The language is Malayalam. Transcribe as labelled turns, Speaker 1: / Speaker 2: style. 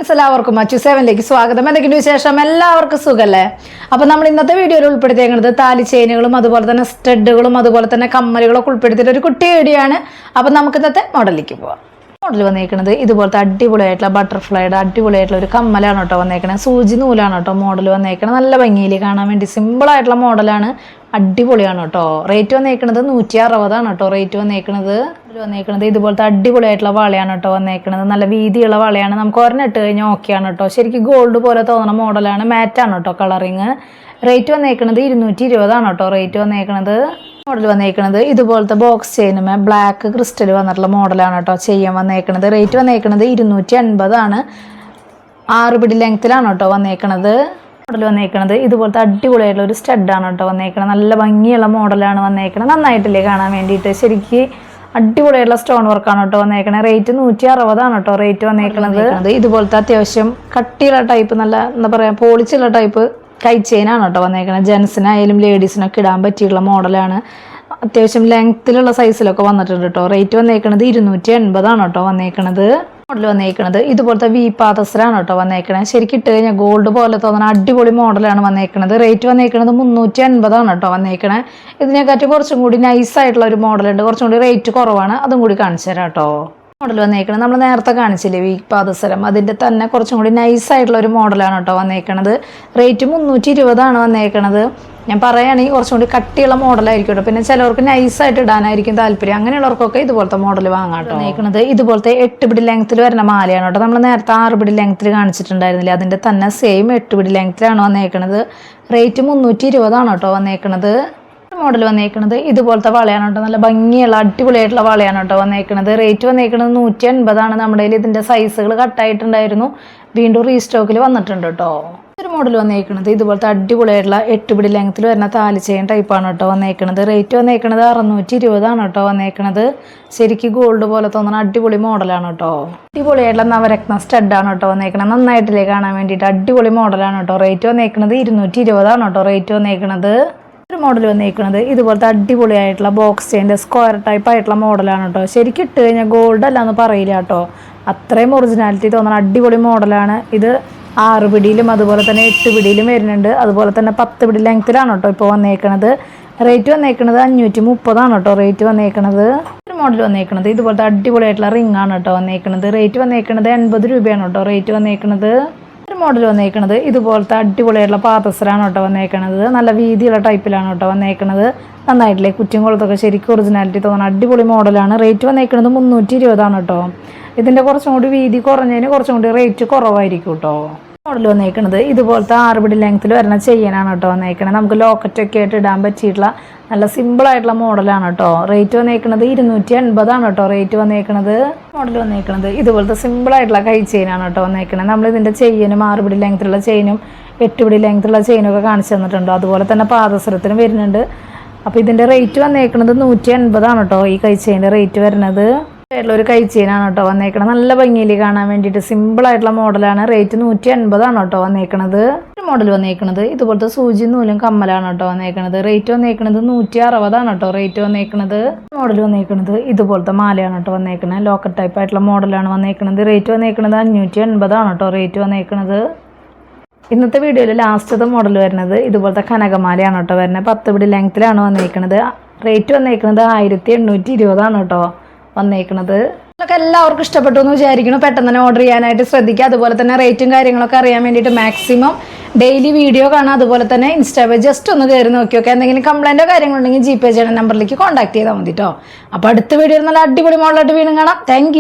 Speaker 1: എല്ലാവർക്കും മച്ചു 7ലേക്ക് സ്വാഗതം. എന്തൊക്കെയുണ്ട് വിശേഷം? എല്ലാവർക്കും സുഖല്ലേ? അപ്പോൾ നമ്മൾ ഇന്നത്തെ വീഡിയോയിൽ ഉൾപ്പെടുത്തിയിരിക്കുന്നത് താലി ചെയിനുകളും അതുപോലെ തന്നെ സ്റ്റഡുകളും അതുപോലെ തന്നെ കമ്മലുകളൊക്കെ ഉൾപ്പെടുത്തിയിട്ട് ഒരു കുട്ടി വീഡിയോ ആണ്. അപ്പോൾ നമുക്ക് ഇന്നത്തെ മോഡലിലേക്ക് പോവാം. മോഡൽ വന്നേക്കുന്നത് ഇതുപോലത്തെ അടിപൊളിയായിട്ടുള്ള ബട്ടർഫ്ലൈയുടെ അടിപൊളിയായിട്ടുള്ള ഒരു കമ്മലാണ് കേട്ടോ വന്നേക്കണത്. സൂചി നൂലാണ് കേട്ടോ മോഡൽ വന്നേക്കണത്. നല്ല ഭംഗിയിൽ കാണാൻ വേണ്ടി സിമ്പിളായിട്ടുള്ള മോഡലാണ്, അടിപൊളിയാണ് കേട്ടോ. റേറ്റ് വന്നേക്കുന്നത് 160 കേട്ടോ. റേറ്റ് വന്നേക്കുന്നത് ഇതുപോലത്തെ അടിപൊളിയായിട്ടുള്ള വളയാണ് കേട്ടോ വന്നേക്കുന്നത്. നല്ല വീതിയുള്ള വളയാണ്. നമുക്ക് ഒരെണ്ണിട്ട് കഴിഞ്ഞാൽ ഓക്കെയാണ് കേട്ടോ. ശരിക്കും ഗോൾഡ് പോലെ തോന്നുന്ന മോഡലാണ്, മാറ്റാണ് കേട്ടോ കളറിങ്. റേറ്റ് വന്നേക്കുന്നത് 220 കേട്ടോ. റേറ്റ് വന്നേക്കുന്നത് മോഡൽ വന്നേക്കുന്നത് ഇതുപോലത്തെ ബോക്സ് ചെയിനുമേ ബ്ലാക്ക് ക്രിസ്റ്റൽ വന്നിട്ടുള്ള മോഡലാണ് കേട്ടോ ചെയ്യാൻ വന്നേക്കുന്നത്. റേറ്റ് വന്നേക്കുന്നത് 280. 6 പിടി ലെങ്ത്തിലാണ് കേട്ടോ വന്നേക്കുന്നത്. മോഡൽ വന്നേക്കുന്നത് ഇതുപോലത്തെ അടിപൊളിയായിട്ടുള്ള ഒരു സ്റ്റഡാണ് കേട്ടോ വന്നേക്കുന്നത്. നല്ല ഭംഗിയുള്ള മോഡലാണ് വന്നേക്കുന്നത്. നന്നായിട്ടില്ലേ കാണാൻ വേണ്ടിയിട്ട്. ശരിക്ക് അടിപൊളിയായിട്ടുള്ള സ്റ്റോൺ വർക്കാണ് കേട്ടോ വന്നേക്കണേ. റേറ്റ് 160 കേട്ടോ. റേറ്റ് വന്നേക്കുന്നത് ഇതുപോലത്തെ അത്യാവശ്യം കട്ടിയുള്ള ടൈപ്പ്, നല്ല എന്താ പറയുക പോളിച്ചുള്ള ടൈപ്പ് കൈ ചെയിനാണ് കേട്ടോ വന്നേക്കണത്. ജെൻസിനായാലും ലേഡീസിനൊക്കെ ഇടാൻ പറ്റിയുള്ള മോഡലാണ്. അത്യാവശ്യം ലെങ്ത്തിലുള്ള സൈസിലൊക്കെ വന്നിട്ടുണ്ട് കേട്ടോ. റേറ്റ് വന്നേക്കുന്നത് 280 കേട്ടോ വന്നേക്കണത്. മോഡൽ വന്നേക്കുന്നത് ഇതുപോലത്തെ വി പാദസരാണ് കേട്ടോ വന്നേക്കണത്. ശരിക്കും ഇട്ട് കഴിഞ്ഞാൽ ഗോൾഡ് പോലെ തോന്നുന്ന അടിപൊളി മോഡലാണ് വന്നേക്കുന്നത്. റേറ്റ് വന്നേക്കുന്നത് 350 കേട്ടോ വന്നേക്കണത്. ഇതിനെക്കാട്ടി കുറച്ചും കൂടി നൈസായിട്ടുള്ള ഒരു മോഡലുണ്ട്, കുറച്ചും കൂടി റേറ്റ് കുറവാണ്. അതും കൂടി കാണിച്ചു തരാം കേട്ടോ. മോഡൽ വന്നേക്കുന്നത് നമ്മൾ നേരത്തെ കാണിച്ചില്ലേ വി പാദസരം, അതിൻ്റെ തന്നെ കുറച്ചും കൂടി നൈസായിട്ടുള്ള ഒരു മോഡലാണ് കേട്ടോ വന്നേക്കണത്. റേറ്റ് 320 വന്നേക്കണത്. ഞാൻ പറയുകയാണെങ്കിൽ കുറച്ചും കൂടി കട്ടിയുള്ള മോഡലായിരിക്കും കേട്ടോ. പിന്നെ ചിലവർക്ക് നൈസായിട്ട് ഇടാനായിരിക്കും താല്പര്യം. അങ്ങനെയുള്ളവർക്കൊക്കെ ഇതുപോലത്തെ മോഡൽ വാങ്ങാം കേട്ടോ. വന്നേക്കുന്നത് ഇതുപോലത്തെ 8 പിടി ലെങ്ത്തിൽ വരുന്ന മാലയാണ് കേട്ടോ. നമ്മൾ നേരത്തെ 6 പിടി ലെങ്ത്തിൽ കാണിച്ചിട്ടുണ്ടായിരുന്നില്ലേ, അതിൻ്റെ തന്നെ സെയിം 8 പിടി ലെങ്ത്തിലാണ് വന്നേക്കുന്നത്. റേറ്റ് 320 കേട്ടോ വന്നേക്കുന്നത്. മോഡൽ വന്നേക്കുന്നത് ഇതുപോലത്തെ വളയാണ് കേട്ടോ. നല്ല ഭംഗിയുള്ള അടിപൊളിയായിട്ടുള്ള വളയാണ് കേട്ടോ വന്നേക്കുന്നത്. റേറ്റ് വന്നേക്കുന്നത് 180. നമ്മുടെ കയ്യിൽ ഇതിൻ്റെ സൈസുകൾ കട്ടായിട്ടുണ്ടായിരുന്നു, വീണ്ടും റീസ്റ്റോക്കിൽ വന്നിട്ടുണ്ട് കേട്ടോ. ഒരു മോഡൽ വന്നേക്കുന്നത് ഇതുപോലത്തെ അടിപൊളിയായിട്ടുള്ള 8 പിടി ലെങ്ത്തിൽ വരുന്ന താലി ചെയിൻ ടൈപ്പാണ് കേട്ടോ വന്നേക്കുന്നത്. റേറ്റ് വന്നേക്കുന്നത് 620 കേട്ടോ വന്നേക്കുന്നത്. ശരിക്കും ഗോൾഡ് പോലെ തോന്നുന്ന അടിപൊളി മോഡലാണ് കേട്ടോ. അടിപൊളിയായിട്ടുള്ള നവരത്ന സ്റ്റഡാണ് കേട്ടോ വന്നേക്കുന്നത്. നന്നായിട്ടില്ലേ കാണാൻ വേണ്ടിയിട്ട്. അടിപൊളി മോഡലാണ് കേട്ടോ. റേറ്റ് വന്നേക്കുന്നത് 220 കേട്ടോ. റേറ്റ് വന്നേക്കുന്നത്. ഒരു മോഡൽ വന്നേക്കുന്നത് ഇതുപോലത്തെ അടിപൊളിയായിട്ടുള്ള ബോക്സ് ചെയിൻ്റെ സ്ക്വയർ ടൈപ്പ് ആയിട്ടുള്ള മോഡലാണ് കേട്ടോ. ശരിക്കും ഇട്ട് കഴിഞ്ഞാൽ ഗോൾഡ് അല്ലാന്ന് പറയില്ല കേട്ടോ. അത്രയും ഒറിജിനാലിറ്റി തോന്നുന്ന അടിപൊളി മോഡലാണ് ഇത്. 6 പിടിയിലും അതുപോലെ തന്നെ 8 പിടിയിലും വരുന്നുണ്ട്. അതുപോലെ തന്നെ 10 പിടി ലെങ്ത്തിലാണ് കേട്ടോ ഇപ്പോൾ വന്നേക്കുന്നത്. റേറ്റ് വന്നേക്കുന്നത് 530 കേട്ടോ. റേറ്റ് വന്നേക്കുന്നത്. ഒരു മോഡൽ വന്നേക്കുന്നത് ഇതുപോലത്തെ അടിപൊളിയായിട്ടുള്ള റിംഗ് ആണ് കേട്ടോ വന്നേക്കുന്നത്. റേറ്റ് വന്നേക്കുന്നത് 80 രൂപയാണ് കേട്ടോ. റേറ്റ് വന്നേക്കുന്നത്. ഒരു മോഡൽ വന്നേക്കുന്നത് ഇതുപോലത്തെ അടിപൊളിയായിട്ടുള്ള പാദസരാണ് കേട്ടോ വന്നേക്കുന്നത്. നല്ല വീതിയുള്ള ടൈപ്പിലാണ് കേട്ടോ വന്നേക്കുന്നത്. നന്നായിട്ടില്ലേ കുറ്റിയും കുളത്തൊക്കെ ശരിക്കും ഒറിജിനാലിറ്റി തോന്നുന്ന അടിപൊളി മോഡലാണ്. റേറ്റ് വന്നേക്കുന്നത് 320 കേട്ടോ. ഇതിൻ്റെ കുറച്ചും കൂടി വീതി കുറഞ്ഞതിന് കുറച്ചും കൂടി റേറ്റ് കുറവായിരിക്കും കേട്ടോ. മോഡൽ വന്നേക്കുന്നത് ഇതുപോലത്തെ 6 പിടി ലെങ്ത്തിൽ വരുന്ന ചെയിനാണ് കേട്ടോ വന്നേക്കുന്നത്. നമുക്ക് ലോക്കറ്റൊക്കെ ആയിട്ട് ഇടാൻ പറ്റിയിട്ടുള്ള നല്ല സിമ്പിളായിട്ടുള്ള മോഡലാണ് കേട്ടോ. റേറ്റ് വന്നേക്കുന്നത് 280 കേട്ടോ. റേറ്റ് വന്നേക്കുന്നത്. മോഡൽ വന്നേക്കുന്നത് ഇതുപോലത്തെ സിമ്പിളായിട്ടുള്ള കൈ ചെയിനാണ് കേട്ടോ വന്നേക്കുന്നത്. നമ്മളിതിൻ്റെ ചെയിനും 6 പിടി ലെങ്ത്തിലുള്ള ചെയിനും 8 പിടി ലെങ്ത്തിലുള്ള ചെയിനൊക്കെ കാണിച്ചു തന്നിട്ടുണ്ടോ. അതുപോലെ തന്നെ പാദസരത്തിനും വരുന്നുണ്ട്. അപ്പോൾ ഇതിൻ്റെ റേറ്റ് വന്നേക്കുന്നത് 180 കേട്ടോ. ഈ കൈ ചെയിൻ്റെ റേറ്റ് വരുന്നത് ഒരു കൈ ചെയിനാണ് കേട്ടോ വന്നേക്കണം. നല്ല ഭംഗിയിൽ കാണാൻ വേണ്ടിയിട്ട് സിമ്പിളായിട്ടുള്ള മോഡലാണ്. റേറ്റ് 180 കേട്ടോ വന്നേക്കണത്. ഒരു മോഡൽ വന്നേക്കണത് ഇതുപോലത്തെ സൂചി നൂലും കമ്മലാണ് കേട്ടോ വന്നേക്കണത്. റേറ്റ് വന്നേക്കണത് 160 കേട്ടോ. റേറ്റ് വന്നേക്കണത്. മോഡൽ വന്നേക്കണത് ഇതുപോലത്തെ മാലയാണ് കേട്ടോ വന്നേക്കണത്. ലോക്കറ്റ് ടൈപ്പ് ആയിട്ടുള്ള മോഡലാണ് വന്നേക്കണത്. റേറ്റ് വന്നേക്കണത് 580 കേട്ടോ. റേറ്റ് വന്നേക്കണത്. ഇന്നത്തെ വീഡിയോയിൽ ലാസ്റ്റത്തെ മോഡൽ വരുന്നത് ഇതുപോലത്തെ കനകമാലയാണ് കേട്ടോ വരുന്നത്. 10 പിടി ലെങ്ത്തിലാണ് വന്നേക്കണത്. റേറ്റ് വന്നേക്കണത് 1820 കേട്ടോ വന്നേക്കണത്. ഇതൊക്കെ എല്ലാവർക്കും ഇഷ്ടപ്പെട്ടു എന്ന് വിചാരിക്കുന്നു. പെട്ടെന്ന് തന്നെ ഓർഡർ ചെയ്യാനായിട്ട് ശ്രദ്ധിക്കുക. അതുപോലെ തന്നെ റേറ്റും കാര്യങ്ങളൊക്കെ അറിയാൻ വേണ്ടിയിട്ട് മാക്സിമം ഡെയിലി വീഡിയോ കാണാം. അതുപോലെ തന്നെ ഇൻസ്റ്റാ പേജ് ജസ്റ്റ് ഒന്ന് കയറി നോക്കി നോക്കുക. എന്തെങ്കിലും കംപ്ലൈൻറ്റോ കാര്യങ്ങളുണ്ടെങ്കിൽ GPay ചെയ്യുന്ന നമ്പറിലേക്ക് കോൺടാക്ട് ചെയ്താൽ മതി കേട്ടോ. അപ്പോൾ അടുത്ത വീഡിയോ നല്ല അടിപൊളി മോഡലായിട്ട് വീണ്ടും കാണാം. താങ്ക്